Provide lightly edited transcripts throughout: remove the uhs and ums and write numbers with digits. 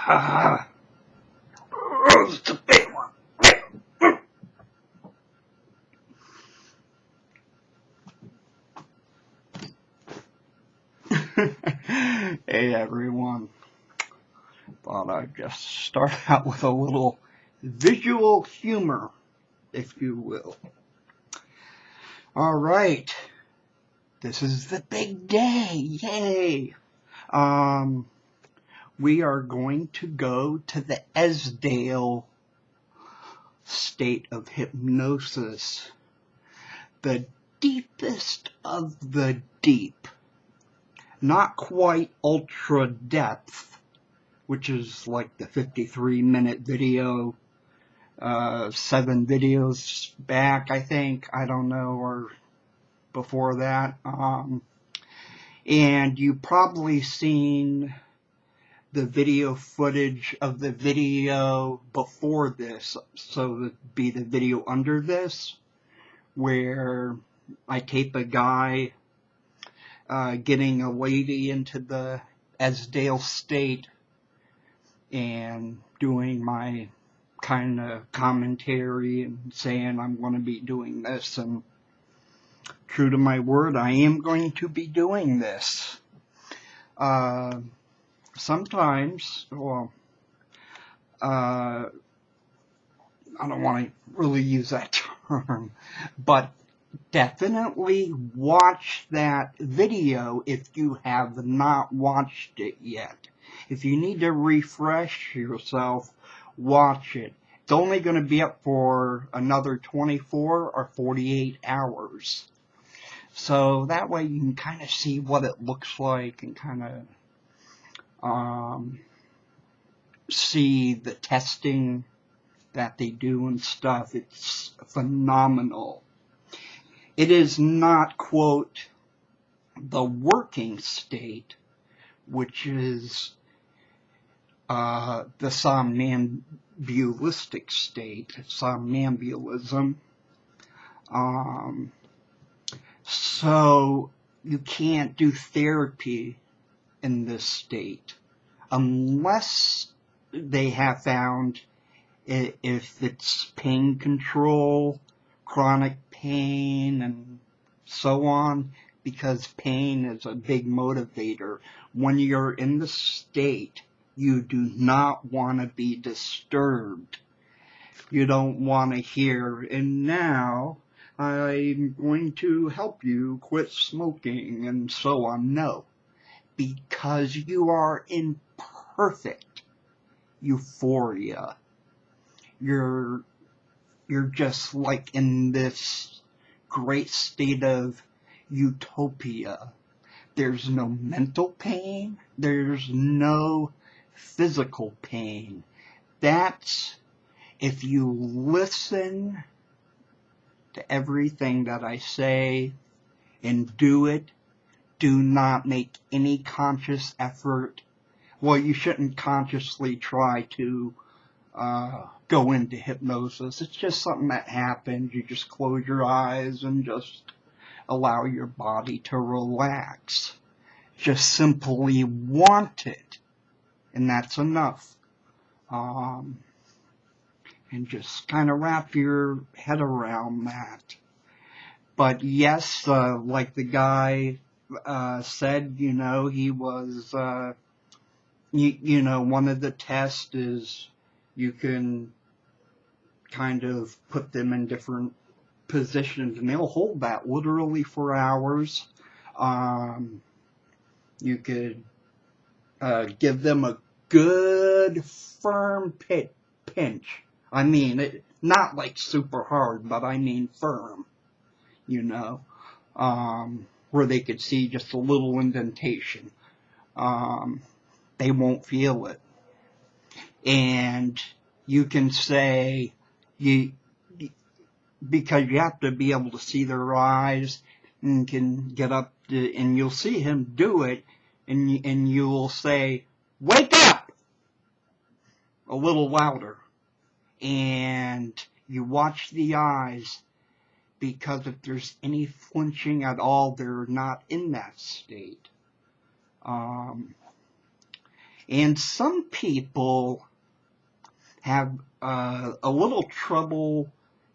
It's a big one. Hey everyone. Thought I'd just start out with a little visual humor, if you will. Alright. This is the big day. Yay! We are going to go to the Esdaile state of hypnosis. The deepest of the deep. Not quite ultra depth, which is like the 53-minute video, 7 videos back, I think, I don't know, or before that. And you've probably seen the video footage of the video before this, so it'd be the video under this, where I tape a guy getting a lady into the Esdaile state and doing my kind of commentary and saying I'm going to be doing this, and true to my word, I am going to be doing this. Sometimes, well, I don't want to really use that term, but definitely watch that video if you have not watched it yet. If you need to refresh yourself, watch it. It's only going to be up for another 24 or 48 hours. So that way you can kind of see what it looks like and kind of see the testing that they do and stuff. It's phenomenal. It is not, quote, the working state, which is the somnambulistic state, somnambulism. So you can't do therapy in this state unless they have found if it's pain control, chronic pain, and so on, because pain is a big motivator. When you're in the state, you do not want to be disturbed. You don't want to hear, and now I'm going to help you quit smoking, and so on. No, because you are in perfect euphoria. You're just like in this great state of utopia. There's no mental pain. There's no physical pain. That's if you listen to everything that I say and do it. Do not make any conscious effort. Well, you shouldn't consciously try to go into hypnosis. It's just something that happens. You just close your eyes and just allow your body to relax. Just simply want it, and that's enough. And just kind of wrap your head around that. But yes, like the guy said, you know, he was, you know, one of the tests is you can kind of put them in different positions, and they'll hold that literally for hours. You could give them a good firm pinch. I mean, not like super hard, but I mean firm, you know, where they could see just a little indentation. They won't feel it. And you can say, because you have to be able to see their eyes, and can get up to, and you'll see him do it, and you will say, "Wake up!" a little louder. And you watch the eyes, because if there's any flinching at all, they're not in that state. And some people have a little trouble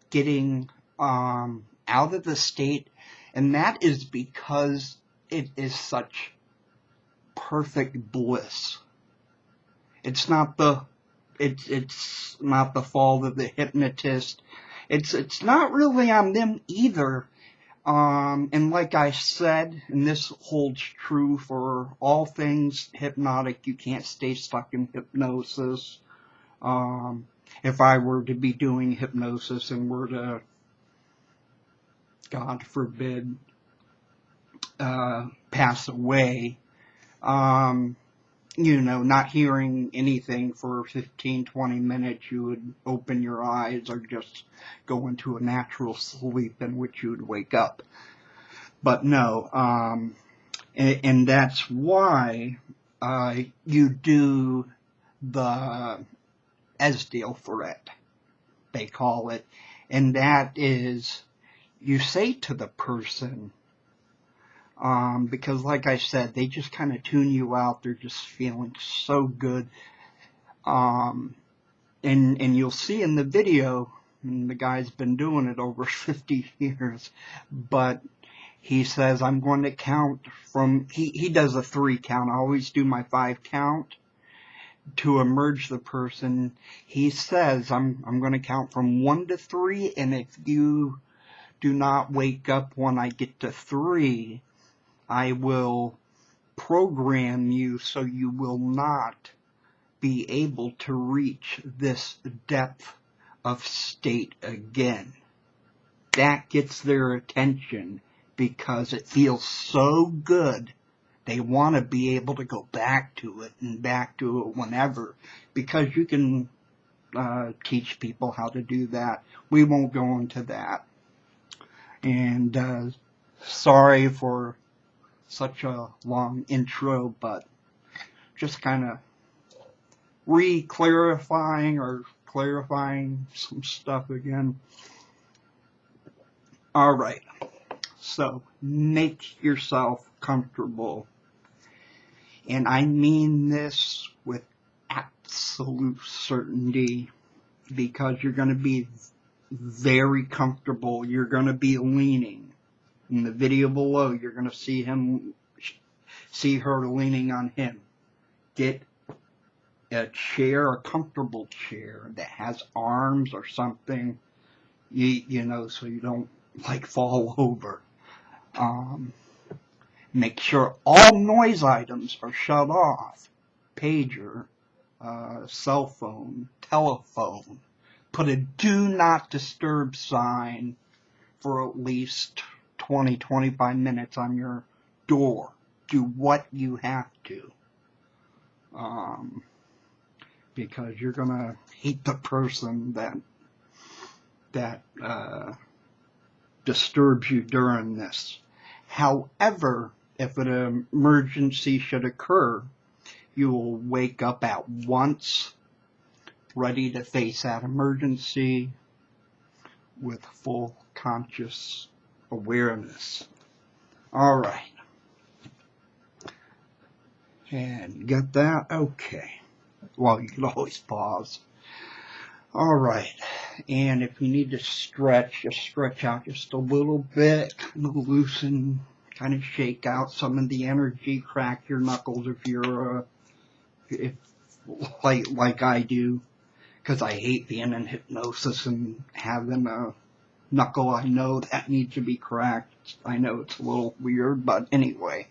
getting out of the state, and that is because it is such perfect bliss. It's not the fault of the hypnotist. It's not really on them either. And like I said, and this holds true for all things hypnotic, you can't stay stuck in hypnosis. If I were to be doing hypnosis and were to, God forbid, pass away, not hearing anything for 15, 20 minutes, you would open your eyes or just go into a natural sleep in which you would wake up. But no, and that's why you do the Esdaile for it, they call it. And that is, you say to the person, because like I said, they just kind of tune you out. They're just feeling so good. And you'll see in the video, and the guy's been doing it over 50 years, but he says, I'm going to count from, he does a 3 count. I always do my 5 count to emerge the person. He says, I'm going to count from 1 to 3, and if you do not wake up when I get to 3, I will program you so you will not be able to reach this depth of state again. That gets their attention because it feels so good. They want to be able to go back to it and back to it whenever, because you can teach people how to do that. We won't go into that. And sorry for such a long intro, but just kind of clarifying some stuff again. Alright, so make yourself comfortable. And I mean this with absolute certainty, because you're going to be very comfortable. You're going to be leaning. In the video below, you're going to see her leaning on him. Get a chair, a comfortable chair that has arms or something, so you don't fall over. Make sure all noise items are shut off. Pager, cell phone, telephone. Put a do not disturb sign for at least 20, 25 minutes on your door. Do what you have to. Because you're going to hate the person that disturbs you during this. However, if an emergency should occur, you will wake up at once, ready to face that emergency with full conscious awareness. Alright. And you got that? Okay. Well, you can always pause. Alright. And if you need to stretch, just stretch out just a little bit, kind of loosen, kind of shake out some of the energy, crack your knuckles if you're, like I do, because I hate being in hypnosis and having a knuckle I know that needs to be cracked. I know it's a little weird, but anyway.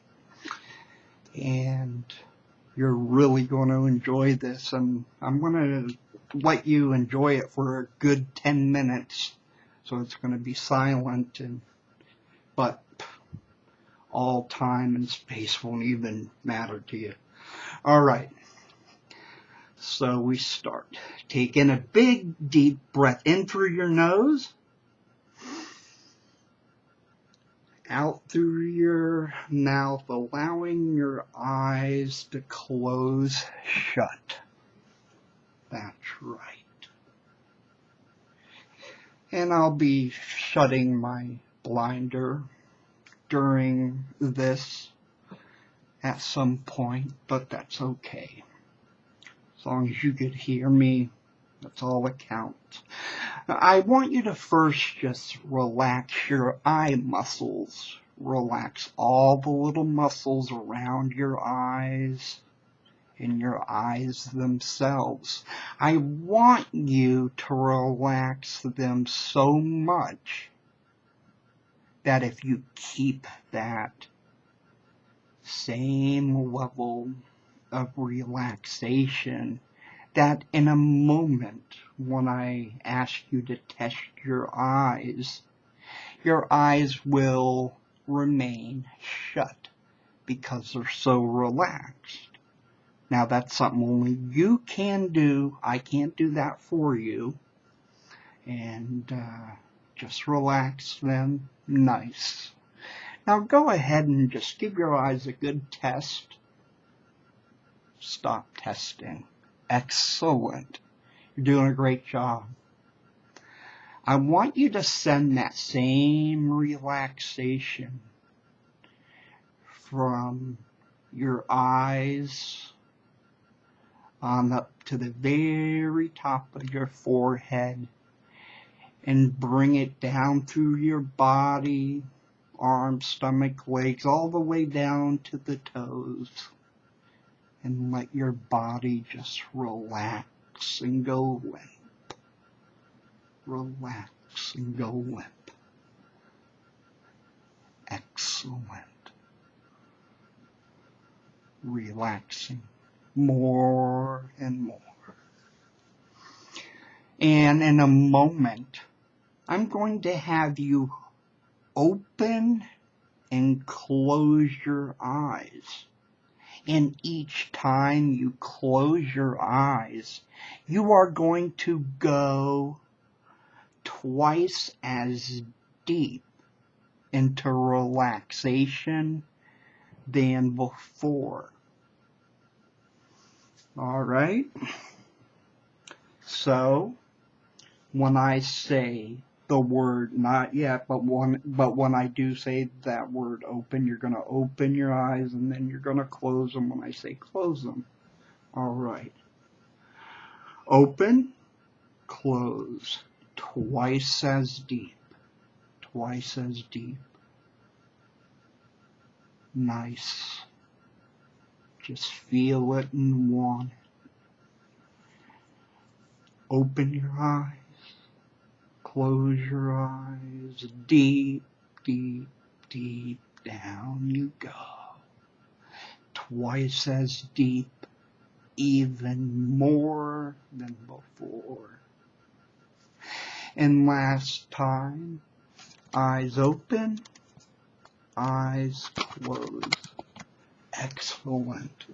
And you're really going to enjoy this, and I'm going to let you enjoy it for a good 10 minutes. So it's going to be silent, but all time and space won't even matter to you. Alright. So we start. Take in a big, deep breath in through your nose. Out through your mouth, allowing your eyes to close shut. That's right. And I'll be shutting my blinder during this at some point, but that's okay. As long as you could hear me, that's all that counts. I want you to first just relax your eye muscles. Relax all the little muscles around your eyes and your eyes themselves. I want you to relax them so much that if you keep that same level of relaxation, that in a moment when I ask you to test your eyes will remain shut because they're so relaxed. Now that's something only you can do. I can't do that for you. And just relax them nice. Now go ahead and just give your eyes a good test. Stop testing. Excellent. You're doing a great job. I want you to send that same relaxation from your eyes on up to the very top of your forehead and bring it down through your body, arms, stomach, legs, all the way down to the toes. And let your body just relax and go limp. Relax and go limp. Excellent. Relaxing more and more. And in a moment, I'm going to have you open and close your eyes. And each time you close your eyes, you are going to go twice as deep into relaxation than before. All right? So, when I say the word, not yet, but when I do say that word open, you're going to open your eyes and then you're going to close them when I say close them. All right. Open, close, twice as deep, twice as deep. Nice. Just feel it and want it. Open your eyes. Close your eyes, deep, deep, deep down you go. Twice as deep, even more than before. And last time, eyes open, eyes closed. Excellent.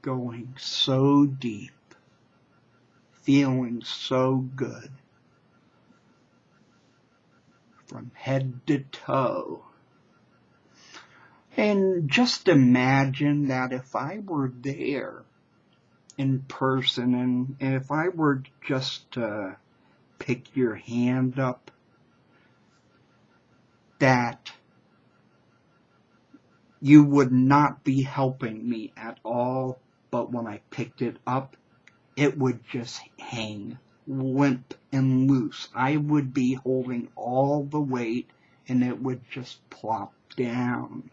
Going so deep. Feeling so good from head to toe. And just imagine that if I were there in person and if I were just to pick your hand up, that you would not be helping me at all, but when I picked it up, it would just hang limp and loose. I would be holding all the weight and it would just plop down.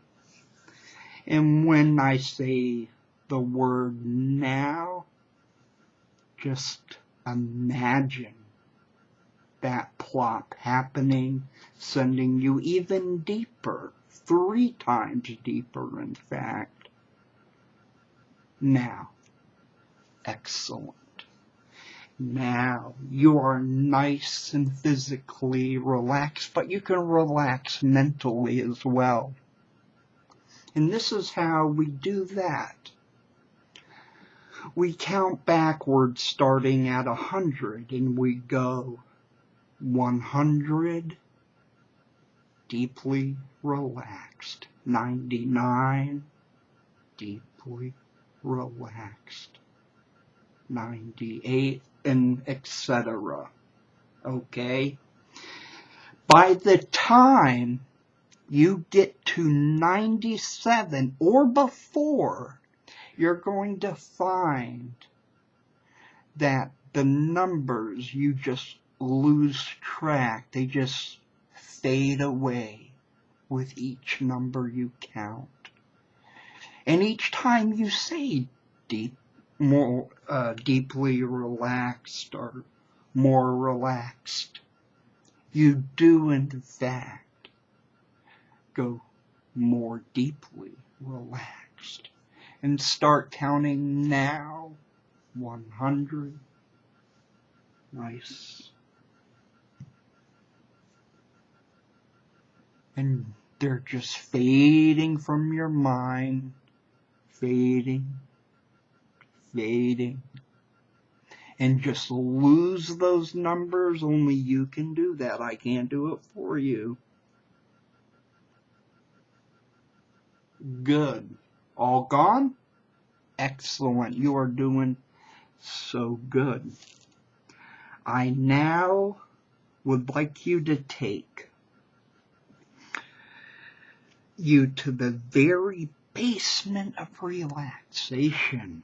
And when I say the word now, just imagine that plop happening, sending you even deeper, 3 times deeper in fact. Now. Excellent. Now you are nice and physically relaxed, but you can relax mentally as well. And this is how we do that. We count backwards starting at 100 and we go 100, deeply relaxed. 99, deeply relaxed. 98, and etc. Okay? By the time you get to 97 or before, you're going to find that the numbers, you just lose track. They just fade away with each number you count. And each time you say more deeply relaxed or more relaxed, you do in fact go more deeply relaxed. And start counting now. 100. Nice. And they're just fading from your mind. Fading. Fading. And just lose those numbers. Only you can do that. I can't do it for you. Good. All gone? Excellent. You are doing so good. I now would like you to take you to the very basement of relaxation,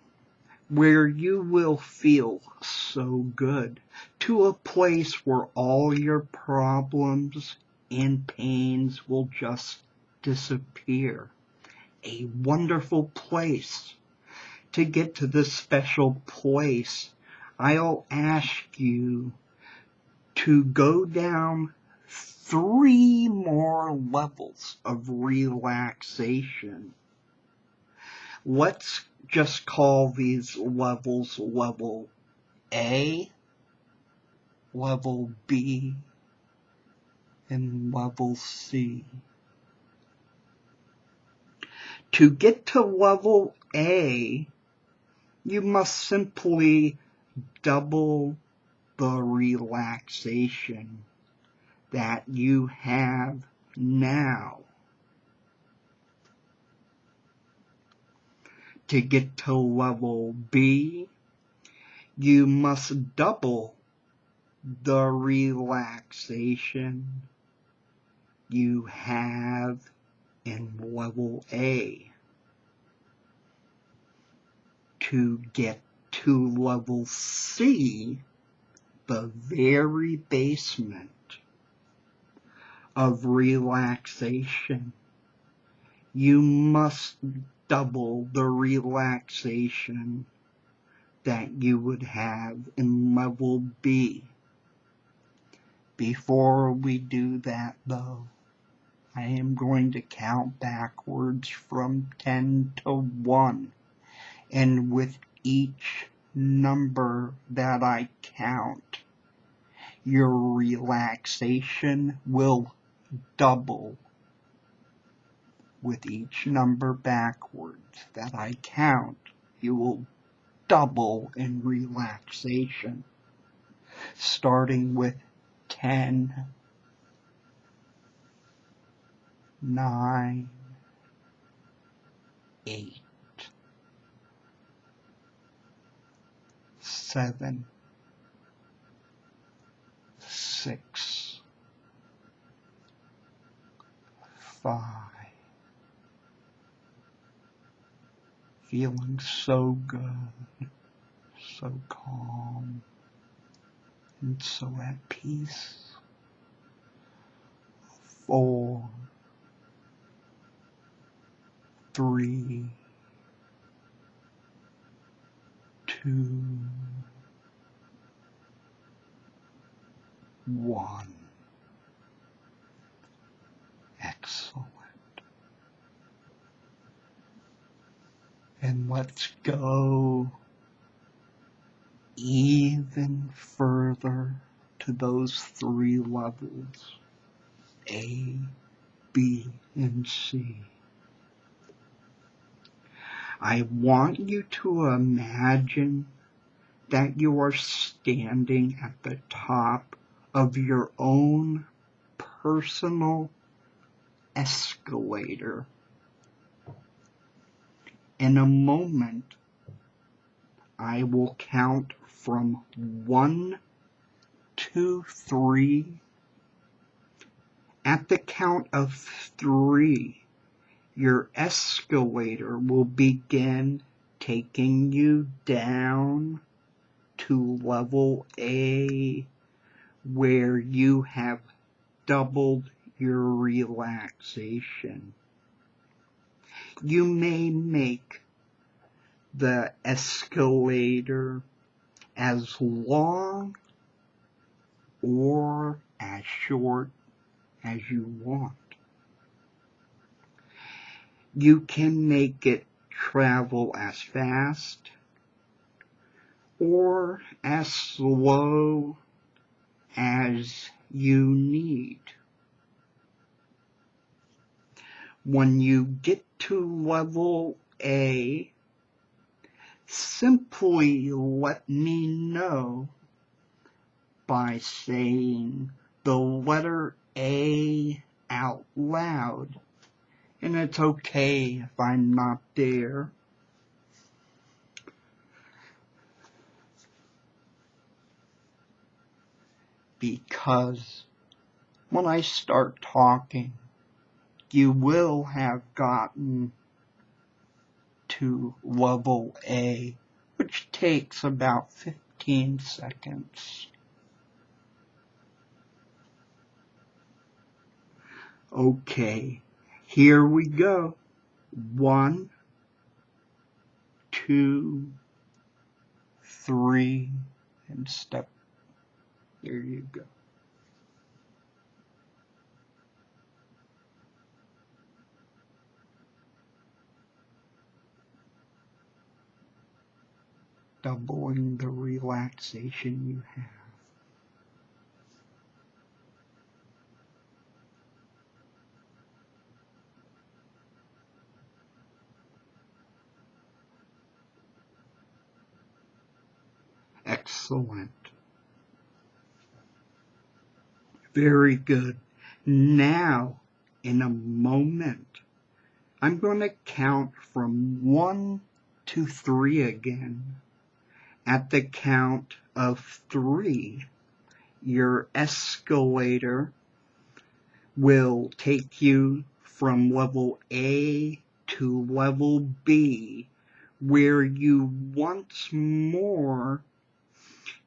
where you will feel so good, to a place where all your problems and pains will just disappear. A wonderful place. To get to this special place, I'll ask you to go down 3 more levels of relaxation. Let's just call these levels level A, level B, and level C. To get to level A, you must simply double the relaxation that you have now. To get to level B, you must double the relaxation you have in level A. To get to level C, the very basement of relaxation, you must double the relaxation that you would have in level B. Before we do that, though, I am going to count backwards from 10 to 1. And with each number that I count, your relaxation will double. With each number backwards that I count, you will double in relaxation. Starting with 10, 9, 8, 7, 6, 5. Feeling so good, so calm, and so at peace. 4, 3, 2, 1. Excellent. And let's go even further to those 3 levels, A, B, and C. I want you to imagine that you are standing at the top of your own personal escalator. In a moment, I will count from 1 to 3. At the count of 3, your escalator will begin taking you down to level A, where you have doubled your relaxation. You may make the escalator as long or as short as you want. You can make it travel as fast or as slow as you need. When you get to level A, simply let me know by saying the letter A out loud. And it's okay if I'm not there. Because when I start talking, you will have gotten to level A, which takes about 15 seconds. Okay, here we go. 1, 2, 3, and step. There you go. Doubling the relaxation you have. Excellent. Very good. Now, in a moment, I'm going to count from 1 to 3 again. At the count of 3, your escalator will take you from level A to level B, where you once more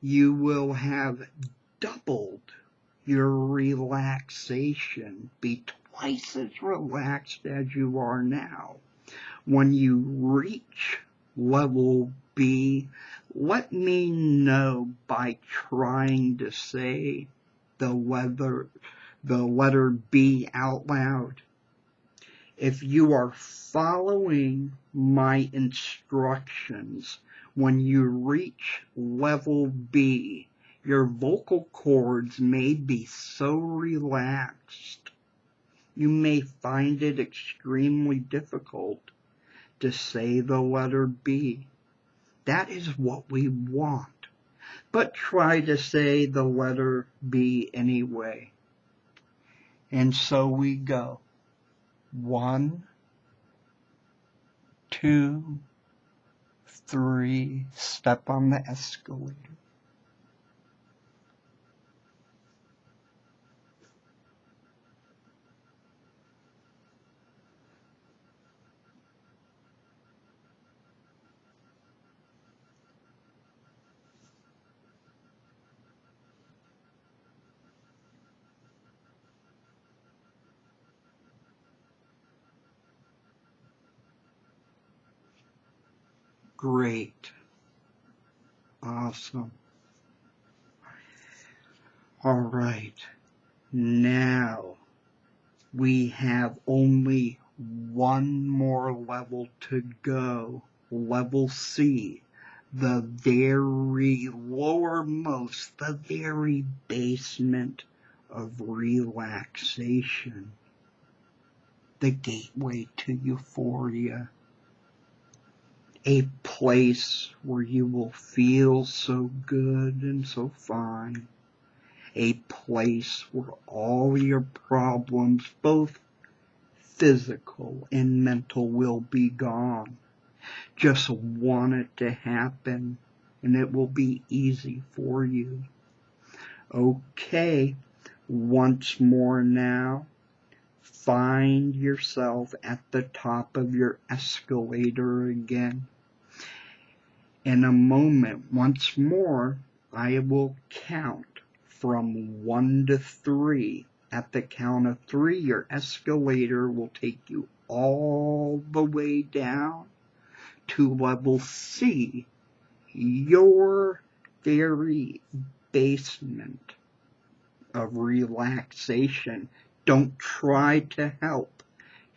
you will have doubled your relaxation, be twice as relaxed as you are now. When you reach level B, let me know by trying to say the letter B out loud. If you are following my instructions, when you reach level B, your vocal cords may be so relaxed, you may find it extremely difficult to say the letter B. That is what we want. But try to say the letter B anyway. And so we go. 1, 2, 3, step on the escalator. Great. Awesome. All right. Now we have only one more level to go. Level C. The very lowermost, the very basement of relaxation. The gateway to euphoria. A place where you will feel so good and so fine. A place where all your problems, both physical and mental, will be gone. Just want it to happen, and it will be easy for you. Okay, once more now. Find yourself at the top of your escalator again. In a moment, once more, I will count from 1 to 3. At the count of 3, your escalator will take you all the way down to level C, your very basement of relaxation. Don't try to help.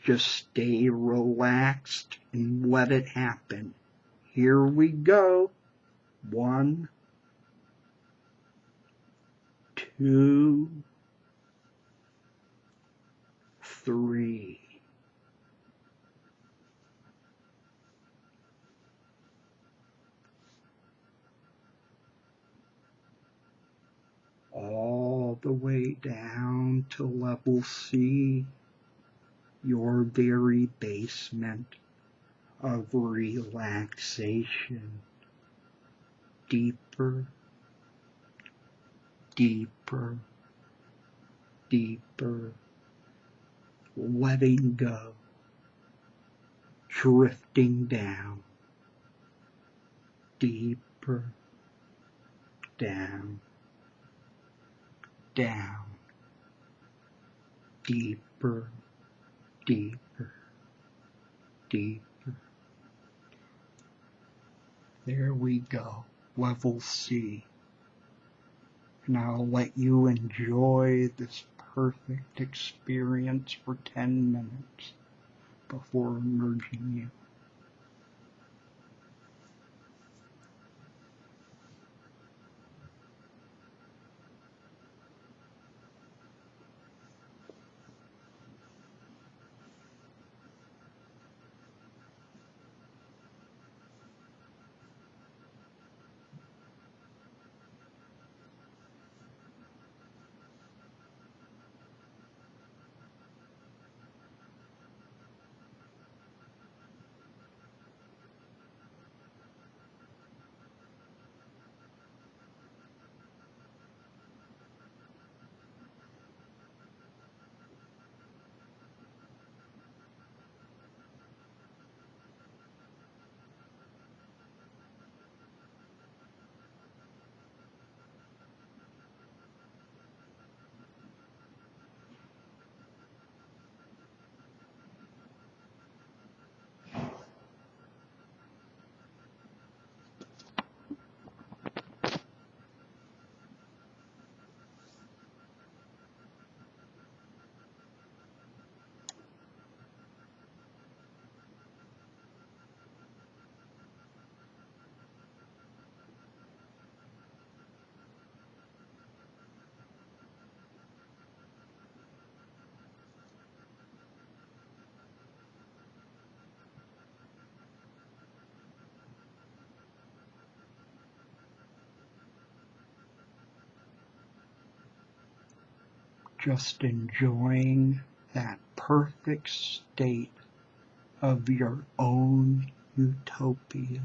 Just stay relaxed and let it happen. Here we go. 1, 2, 3. All the way down to level C, your very basement of relaxation. Deeper, deeper, deeper, letting go, drifting down, deeper, down, down, deeper, deeper, deeper. There we go, level C. And I'll let you enjoy this perfect experience for 10 minutes before emerging you. Just enjoying that perfect state of your own utopia.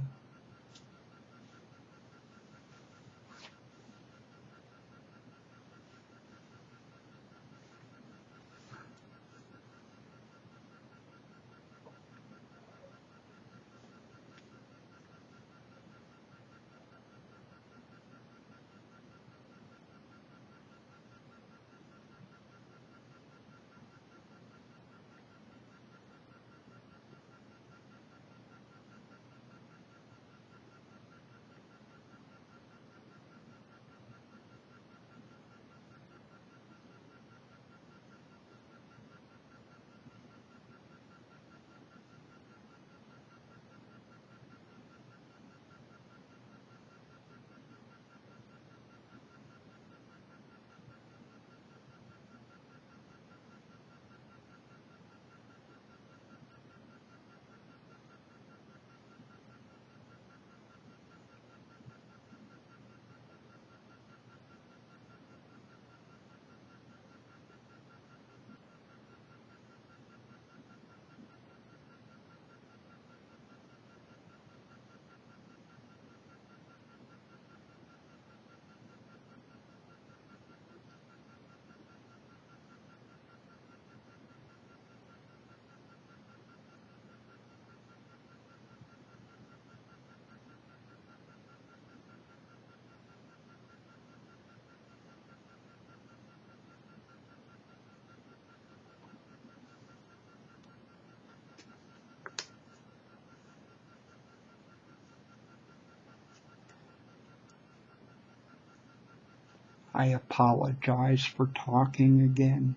I apologize for talking again.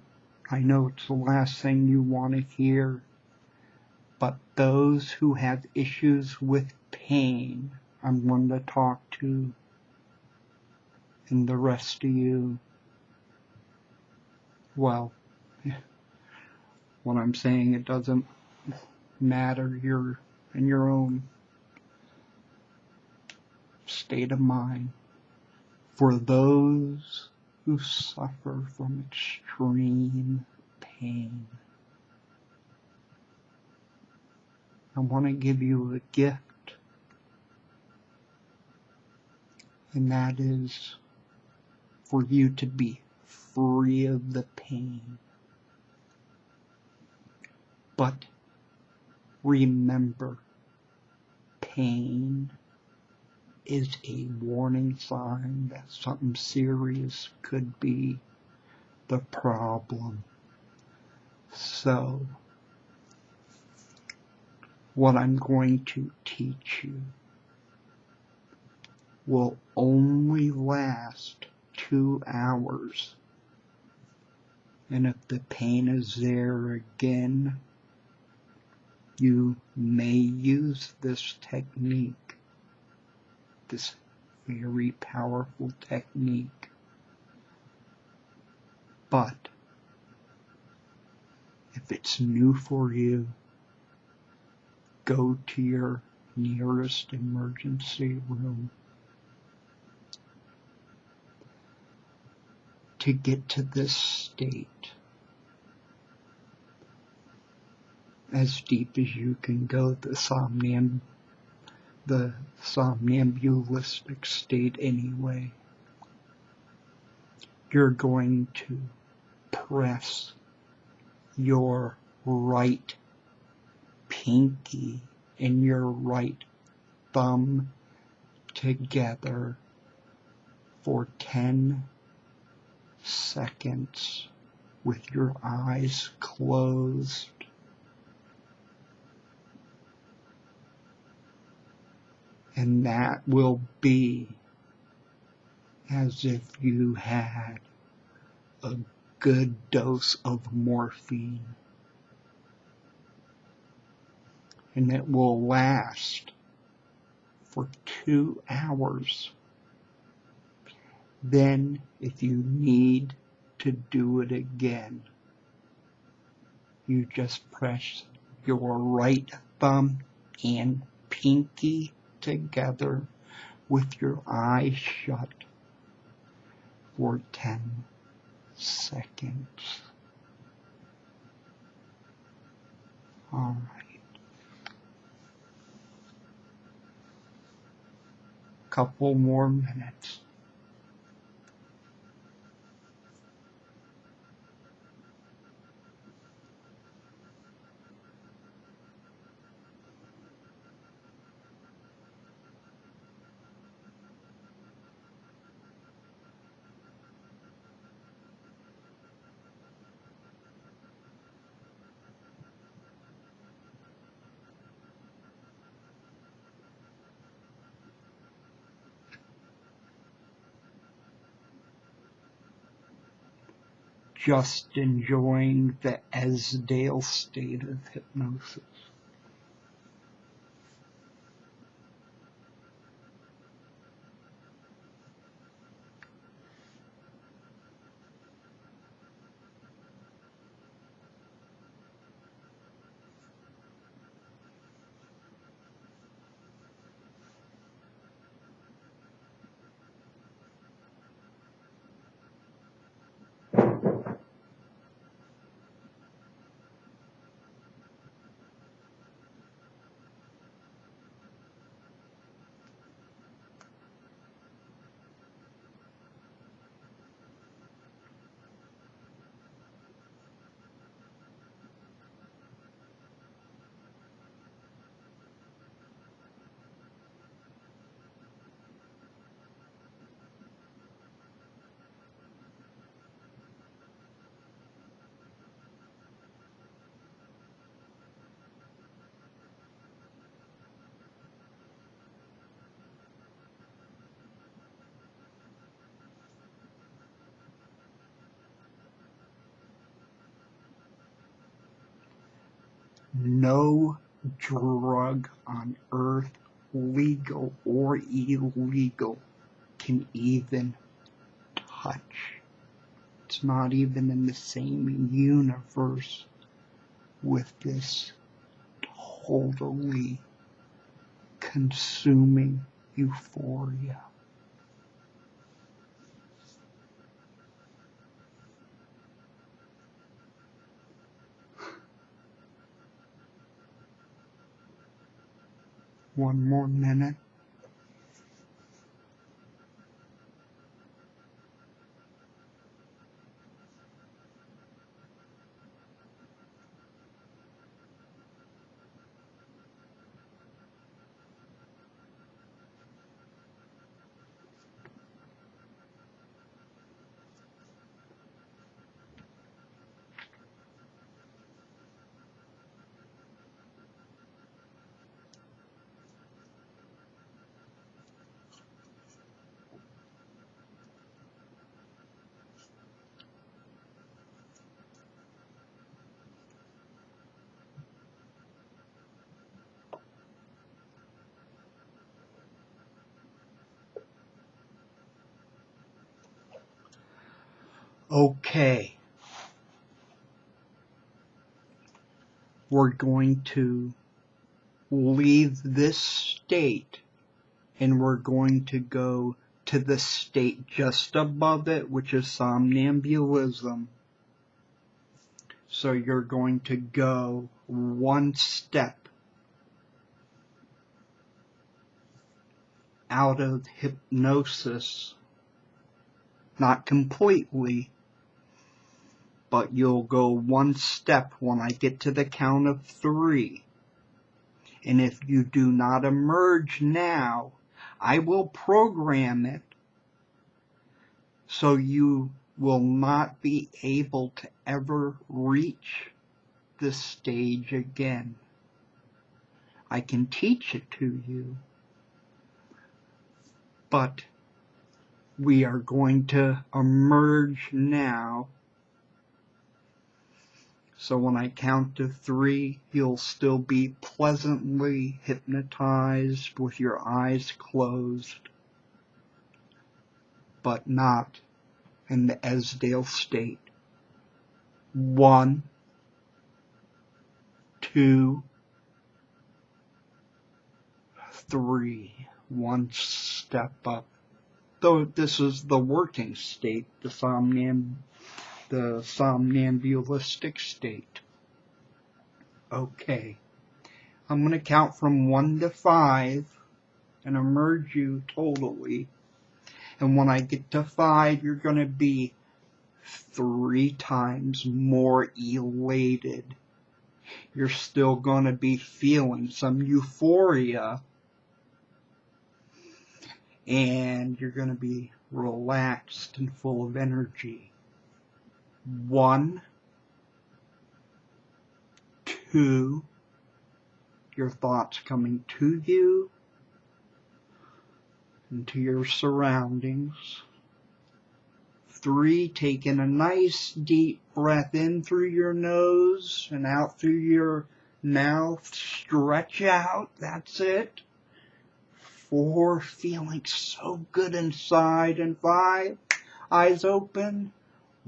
I know it's the last thing you want to hear, but those who have issues with pain, I'm one to talk to, and the rest of you, well, what I'm saying, it doesn't matter. You're in your own state of mind. For those who suffer from extreme pain, I want to give you a gift, and that is for you to be free of the pain. But remember, pain is a warning sign that something serious could be the problem. So, what I'm going to teach you will only last 2 hours. And if the pain is there again, you may use this technique, this very powerful technique. But if it's new for you, go to your nearest emergency room. To get to this state, as deep as you can go, the somnambulistic state anyway, you're going to press your right pinky and your right thumb together for 10 seconds with your eyes closed. And that will be as if you had a good dose of morphine. And it will last for 2 hours. Then, if you need to do it again, you just press your right thumb and pinky together with your eyes shut for 10 seconds. All right. Couple more minutes. Just enjoying the Esdaile state of hypnosis. No drug on earth, legal or illegal, can even touch. It's not even in the same universe with this totally consuming euphoria. One more minute. Okay. We're going to leave this state and we're going to go to the state just above it, which is somnambulism. So you're going to go one step out of hypnosis, not completely, but you'll go one step when I get to the count of 3. And if you do not emerge now, I will program it so you will not be able to ever reach this stage again. I can teach it to you, but we are going to emerge now. So when I count to 3, you'll still be pleasantly hypnotized with your eyes closed, but not in the Esdaile state. 1, 2, 3. One step up. Though this is the working state, the somnambulistic state. Okay. I'm going to count from 1 to 5 and emerge you totally. And when I get to 5, you're going to be 3 times more elated. You're still going to be feeling some euphoria. And you're going to be relaxed and full of energy. 1, 2, your thoughts coming to you and to your surroundings. 3, taking a nice deep breath in through your nose and out through your mouth. Stretch out. That's it. 4, feeling so good inside. And 5, eyes open,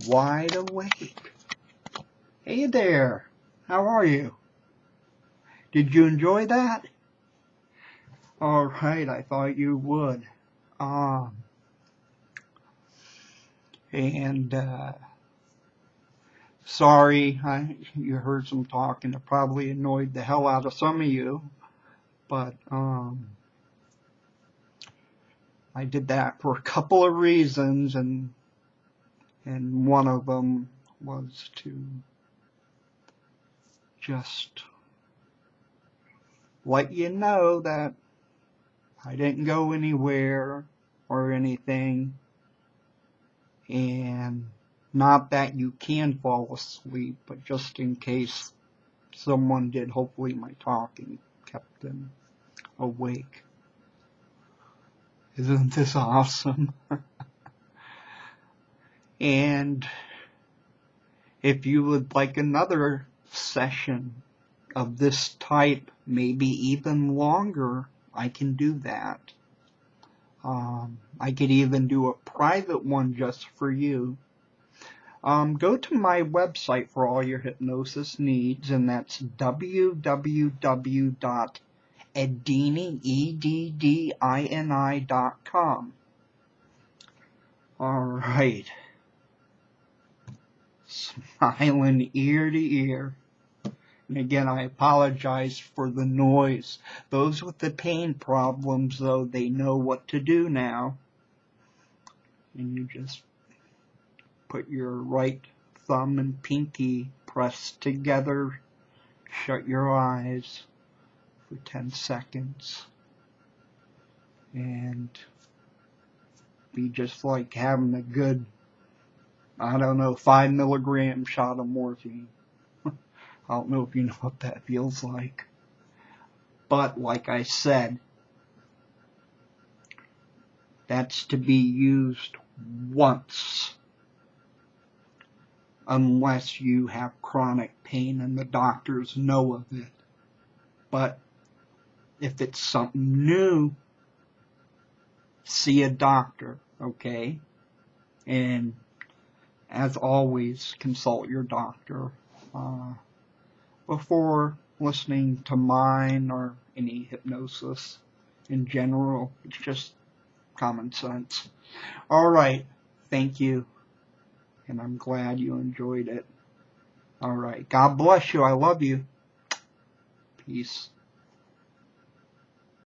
wide awake. Hey there. How are you? Did you enjoy that? All right, I thought you would. Sorry, you heard some talking. It probably annoyed the hell out of some of you, but I did that for a couple of reasons, and one of them was to just let you know that I didn't go anywhere or anything, and not that you can fall asleep, but just in case someone did, hopefully my talking kept them awake. Isn't this awesome? And if you would like another session of this type, maybe even longer, I can do that. I could even do a private one just for you. Go to my website for all your hypnosis needs, and that's www.eddini.com. All right. Smiling ear to ear. And again, I apologize for the noise. Those with the pain problems, though, they know what to do now. And you just put your right thumb and pinky pressed together, shut your eyes for 10 seconds, and be just like having a good, 5 milligram shot of morphine. I don't know if you know what that feels like. But like I said, that's to be used once, unless you have chronic pain and the doctors know of it. But if it's something new, see a doctor, okay? And as always, consult your doctor before listening to mine or any hypnosis in general. It's just common sense. All right, thank you, and I'm glad you enjoyed it. All right, God bless you. I love you. Peace.